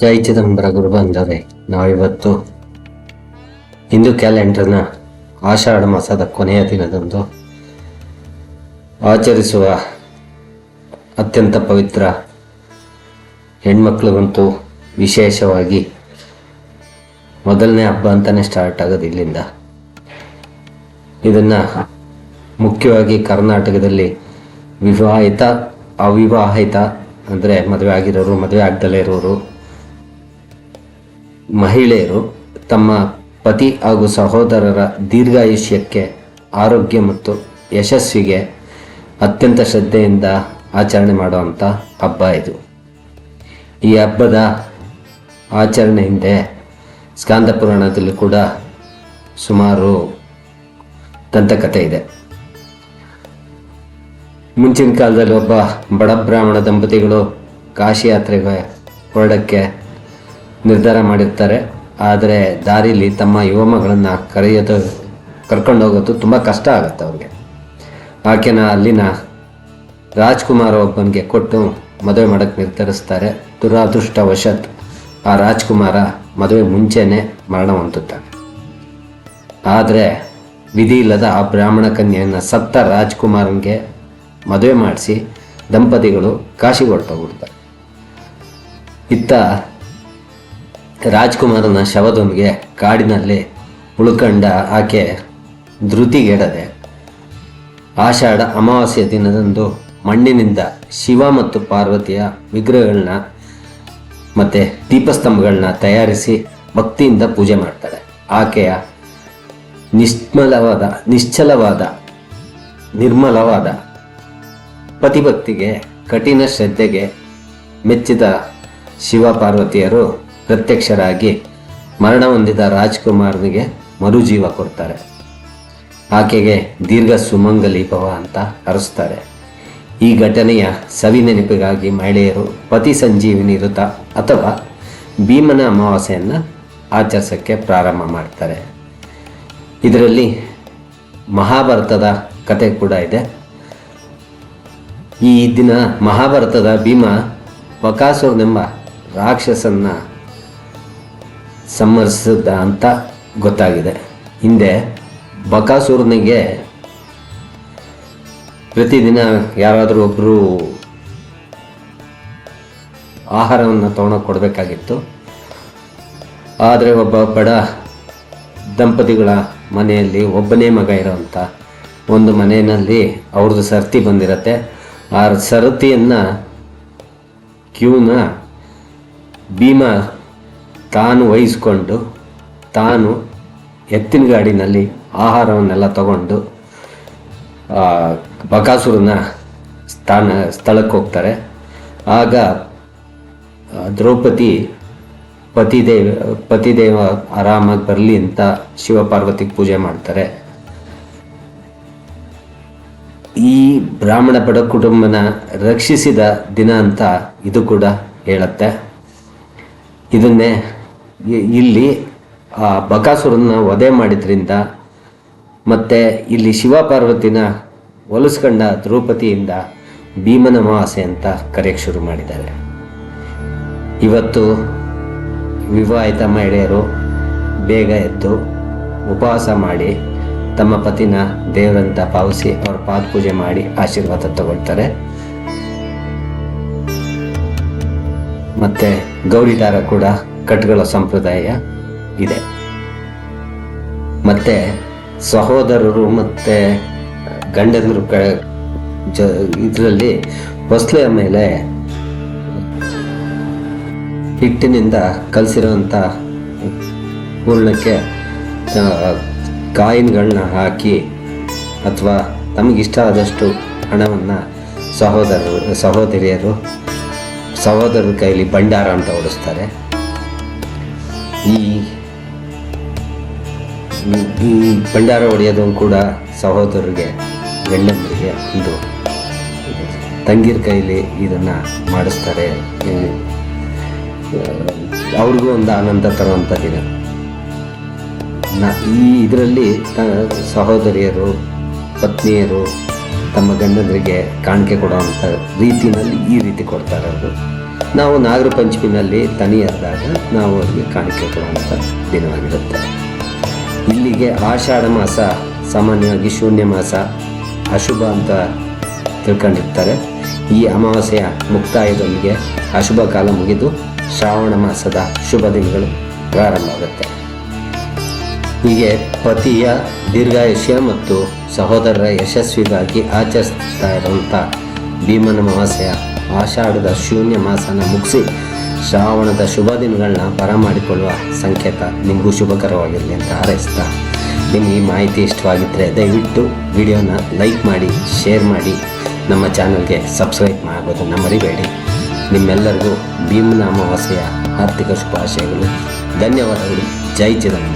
ಜೈ ಚಿದಂಬರ ಗುರು ಬಂದರೆ ನಾವಿವತ್ತು ಹಿಂದೂ ಕ್ಯಾಲೆಂಡರ್ನ ಆಷಾಢ ಮಾಸದ ಕೊನೆಯ ದಿನದಂದು ಆಚರಿಸುವ ಅತ್ಯಂತ ಪವಿತ್ರ ಹೆಣ್ಮಕ್ಳಿಗಂತೂ ವಿಶೇಷವಾಗಿ ಮೊದಲನೇ ಹಬ್ಬ ಅಂತಲೇ ಸ್ಟಾರ್ಟ್ ಆಗೋದು ಇಲ್ಲಿಂದ. ಇದನ್ನು ಮುಖ್ಯವಾಗಿ ಕರ್ನಾಟಕದಲ್ಲಿ ವಿವಾಹಿತ ಅವಿವಾಹಿತ ಅಂದರೆ ಮದುವೆ ಆಗಿರೋರು, ಮದುವೆ ಆಗದಲ್ಲೇ ಇರೋರು, ಮಹಿಳೆಯರು ತಮ್ಮ ಪತಿ ಹಾಗೂ ಸಹೋದರರ ದೀರ್ಘಾಯುಷ್ಯಕ್ಕೆ, ಆರೋಗ್ಯ ಮತ್ತು ಯಶಸ್ವಿಗೆ ಅತ್ಯಂತ ಶ್ರದ್ಧೆಯಿಂದ ಆಚರಣೆ ಮಾಡುವಂಥ ಹಬ್ಬ ಇದು. ಈ ಹಬ್ಬದ ಆಚರಣೆ ಹಿಂದೆ ಸ್ಕಾಂದ ಪುರಾಣದಲ್ಲಿ ಕೂಡ ಸುಮಾರು ದಂತಕಥೆ ಇದೆ. ಮುಂಚಿನ ಕಾಲದಲ್ಲಿ ಒಬ್ಬ ಬಡ ಬ್ರಾಹ್ಮಣ ದಂಪತಿಗಳು ಕಾಶಿ ಯಾತ್ರೆಗೆ ಹೊರಡಕ್ಕೆ ನಿರ್ಧಾರ ಮಾಡಿರ್ತಾರೆ. ಆದರೆ ದಾರಿಲಿ ತಮ್ಮ ಯುವ ಮಗಳನ್ನು ಕರ್ಕೊಂಡೋಗೋದು ತುಂಬ ಕಷ್ಟ ಆಗುತ್ತೆ ಅವ್ರಿಗೆ. ಆಕೆನ ಅಲ್ಲಿನ ರಾಜ್ಕುಮಾರ ಒಬ್ಬನಿಗೆ ಕೊಟ್ಟು ಮದುವೆ ಮಾಡೋಕ್ಕೆ ನಿರ್ಧರಿಸ್ತಾರೆ. ದುರಾದೃಷ್ಟವಶತ್ ಆ ರಾಜ್ಕುಮಾರ ಮದುವೆ ಮುಂಚೆನೇ ಮರಣ ಹೊಂದುತ್ತಾನೆ. ಆದರೆ ವಿಧಿ ಇಲ್ಲದ ಆ ಬ್ರಾಹ್ಮಣ ಕನ್ಯೆಯನ್ನು ಸತ್ತ ರಾಜ್ಕುಮಾರನಿಗೆ ಮದುವೆ ಮಾಡಿಸಿ ದಂಪತಿಗಳು ಕಾಶಿಗೆ ಹೊರಟೋಗ್ಬಿಡ್ತಾರೆ. ಇತ್ತ ರಾಜ್ಕುಮಾರನ ಶವದೊಂದಿಗೆ ಕಾಡಿನಲ್ಲಿ ಉಳ್ಕೊಂಡ ಆಕೆ ಧೃತಿಗೆಡದೆ ಆಷಾಢ ಅಮಾವಾಸ್ಯ ದಿನದಂದು ಮಣ್ಣಿನಿಂದ ಶಿವ ಮತ್ತು ಪಾರ್ವತಿಯ ವಿಗ್ರಹಗಳನ್ನ ಮತ್ತು ದೀಪಸ್ತಂಭಗಳನ್ನ ತಯಾರಿಸಿ ಭಕ್ತಿಯಿಂದ ಪೂಜೆ ಮಾಡ್ತಾಳೆ. ಆಕೆಯ ನಿಶ್ಚಲವಾದ ನಿರ್ಮಲವಾದ ಪತಿಭಕ್ತಿಗೆ, ಕಠಿಣ ಶ್ರದ್ಧೆಗೆ ಮೆಚ್ಚಿದ ಶಿವ ಪಾರ್ವತಿಯರು ಪ್ರತ್ಯಕ್ಷರಾಗಿ ಮರಣ ಹೊಂದಿದ ರಾಜ್ಕುಮಾರನಿಗೆ ಮರುಜೀವ ಕೊಡ್ತಾರೆ. ಆಕೆಗೆ ದೀರ್ಘ ಸುಮಂಗಲಿ ಭವ ಅಂತ ಹರಸ್ತಾರೆ. ಈ ಘಟನೆಯ ಸವಿ ನೆನಪಿಗಾಗಿ ಮಹಿಳೆಯರು ಪತಿ ಸಂಜೀವಿನಿ ವ್ರತ ಅಥವಾ ಭೀಮನ ಅಮಾವಾಸ್ಯೆಯನ್ನು ಆಚರಿಸೋಕ್ಕೆ ಪ್ರಾರಂಭ ಮಾಡ್ತಾರೆ. ಇದರಲ್ಲಿ ಮಹಾಭಾರತದ ಕತೆ ಕೂಡ ಇದೆ. ಈ ದಿನ ಮಹಾಭಾರತದ ಭೀಮ ಬಕಾಸುರನೆಂಬ ರಾಕ್ಷಸನ್ನ ಸಂಹರಿಸಿದ ಅಂತ ಗೊತ್ತಾಗಿದೆ. ಹಿಂದೆ ಬಕಾಸುರನಿಗೆ ಪ್ರತಿದಿನ ಯಾರಾದರೂ ಒಬ್ಬರು ಆಹಾರವನ್ನು ತೊಗೊಂಡೋಗಿ ಕೊಡಬೇಕಾಗಿತ್ತು. ಆದರೆ ಒಬ್ಬ ಬಡ ದಂಪತಿಗಳ ಮನೆಯಲ್ಲಿ ಒಬ್ಬನೇ ಮಗ ಇರೋವಂಥ ಒಂದು ಮನೆಯಲ್ಲಿ ಅವ್ರದ್ದು ಸರತಿ ಬಂದಿರತ್ತೆ. ಆ ಸರತಿಯನ್ನು ಕ್ಯೂನ ಭೀಮ ತಾನು ವಹಿಸ್ಕೊಂಡು ತಾನು ಎತ್ತಿನ ಗಾಡಿನಲ್ಲಿ ಆಹಾರವನ್ನೆಲ್ಲ ತಗೊಂಡು ಬಕಾಸುರನ ಸ್ಥಳಕ್ಕೆ ಹೋಗ್ತಾರೆ. ಆಗ ದ್ರೌಪದಿ ಪತಿದೇವ ಆರಾಮಾಗಿ ಬರಲಿ ಅಂತ ಶಿವಪಾರ್ವತಿಗೆ ಪೂಜೆ ಮಾಡ್ತಾರೆ. ಈ ಬ್ರಾಹ್ಮಣ ಬಡ ಕುಟುಂಬನ ರಕ್ಷಿಸಿದ ದಿನ ಅಂತ ಇದು ಕೂಡ ಹೇಳುತ್ತೆ. ಇದನ್ನೇ ಇಲ್ಲಿ ಆ ಬಕಾಸುರನ್ನ ವಧೆ ಮಾಡಿದ್ರಿಂದ ಮತ್ತು ಇಲ್ಲಿ ಶಿವಪಾರ್ವತಿನ ಒಲಿಸ್ಕೊಂಡ ದ್ರೌಪದಿಯಿಂದ ಭೀಮನ ಅಮಾವಾಸ್ಯೆ ಅಂತ ಕರೆಯಕ್ಕೆ ಶುರು ಮಾಡಿದ್ದಾರೆ. ಇವತ್ತು ವಿವಾಹಿತ ಮಹಿಳೆಯರು ಬೇಗ ಎದ್ದು ಉಪವಾಸ ಮಾಡಿ ತಮ್ಮ ಪತಿನ ದೇವರಂತ ಭಾವಿಸಿ ಅವ್ರ ಪಾದ ಪೂಜೆ ಮಾಡಿ ಆಶೀರ್ವಾದ ತಗೊಳ್ತಾರೆ. ಮತ್ತು ಗೌರಿ ದಾರ ಕೂಡ ಕಟ್ಕೊಳ್ಳೋ ಸಂಪ್ರದಾಯ ಇದೆ. ಮತ್ತು ಸಹೋದರರು ಮತ್ತು ಗಂಡಂದರು ಇದರಲ್ಲಿ ಹೊಸ್ಲೆಯ ಮೇಲೆ ಹಿಟ್ಟಿನಿಂದ ಕಲಸಿರುವಂಥ ಹೂರ್ಣಕ್ಕೆ ಕಾಯಿನ್ಗಳನ್ನ ಹಾಕಿ ಅಥವಾ ತಮಗಿಷ್ಟ ಆದಷ್ಟು ಹಣವನ್ನು ಸಹೋದರರ ಕೈಲಿ ಭಂಡಾರ ಅಂತ ಹೊಡಿಸ್ತಾರೆ. ಈ ಭಂಡಾರ ಹೊಡೆಯೋದು ಕೂಡ ಸಹೋದರರಿಗೆ, ಗಂಡಂದರಿಗೆ ಒಂದು ತಂಗಿರ ಕೈಲಿ ಇದನ್ನು ಮಾಡಿಸ್ತಾರೆ. ಅವ್ರಿಗೂ ಒಂದು ಆನಂದ ತರುವಂಥ ದಿನ. ಇದರಲ್ಲಿ ಸಹೋದರಿಯರು, ಪತ್ನಿಯರು ತಮ್ಮ ಗಂಡಂದರಿಗೆ ಕಾಣಿಕೆ ಕೊಡುವಂಥ ರೀತಿಯಲ್ಲಿ ಈ ರೀತಿ ಕೊಡ್ತಾರೆ ಅವರು. ನಾವು ನಾಗರ ಪಂಚಮಿನಲ್ಲಿ ತನಿ ಎರೆದಾಗ ನಾವು ಅವರಿಗೆ ಕಾಣಿಕೆ ಕೊಡುವಂಥ ದಿನವಾಗಿರುತ್ತೆ. ಇಲ್ಲಿಗೆ ಆಷಾಢ ಮಾಸ ಸಾಮಾನ್ಯವಾಗಿ ಶೂನ್ಯ ಮಾಸ, ಅಶುಭ ಅಂತ ತಿಳ್ಕೊಂಡಿರ್ತಾರೆ. ಈ ಅಮಾವಾಸ್ಯೆಯ ಮುಕ್ತಾಯದೊಂದಿಗೆ ಅಶುಭ ಕಾಲ ಮುಗಿದು ಶ್ರಾವಣ ಮಾಸದ ಶುಭ ದಿನಗಳು ಪ್ರಾರಂಭ ಆಗುತ್ತೆ. ಹೀಗೆ ಪತಿಯ ದೀರ್ಘಾಯುಷ್ಯ ಮತ್ತು ಸಹೋದರರ ಯಶಸ್ವಿಗಾಗಿ ಆಚರಿಸ್ತಾ ಇರುವಂಥ ಭೀಮನ ಅಮಾವಾಸ್ಯೆಯ ಆಷಾಢದ ಶೂನ್ಯ ಮಾಸನ ಮುಗಿಸಿ ಶ್ರಾವಣದ ಶುಭ ದಿನಗಳನ್ನ ಬರಮಾಡಿಕೊಳ್ಳುವ ಸಂಕೇತ ನಿಮಗೂ ಶುಭಕರವಾಗಿರಲಿ ಅಂತ ಹಾರೈಸ್ತಾ, ನಿಮಗೆ ಈ ಮಾಹಿತಿ ಇಷ್ಟವಾಗಿದ್ದರೆ ದಯವಿಟ್ಟು ವಿಡಿಯೋನ ಲೈಕ್ ಮಾಡಿ, ಶೇರ್ ಮಾಡಿ, ನಮ್ಮ ಚಾನಲ್ಗೆ ಸಬ್ಸ್ಕ್ರೈಬ್ ಮಾಡೋದನ್ನು ಮರಿಬೇಡಿ. ನಿಮ್ಮೆಲ್ಲರಿಗೂ ಭೀಮನ ಅಮಾವಾಸ್ಯೆಯ ಆರ್ಥಿಕ ಶುಭಾಶಯಗಳು. ಧನ್ಯವಾದಗಳು. ಜೈ ಚಿದಂಬರಂ.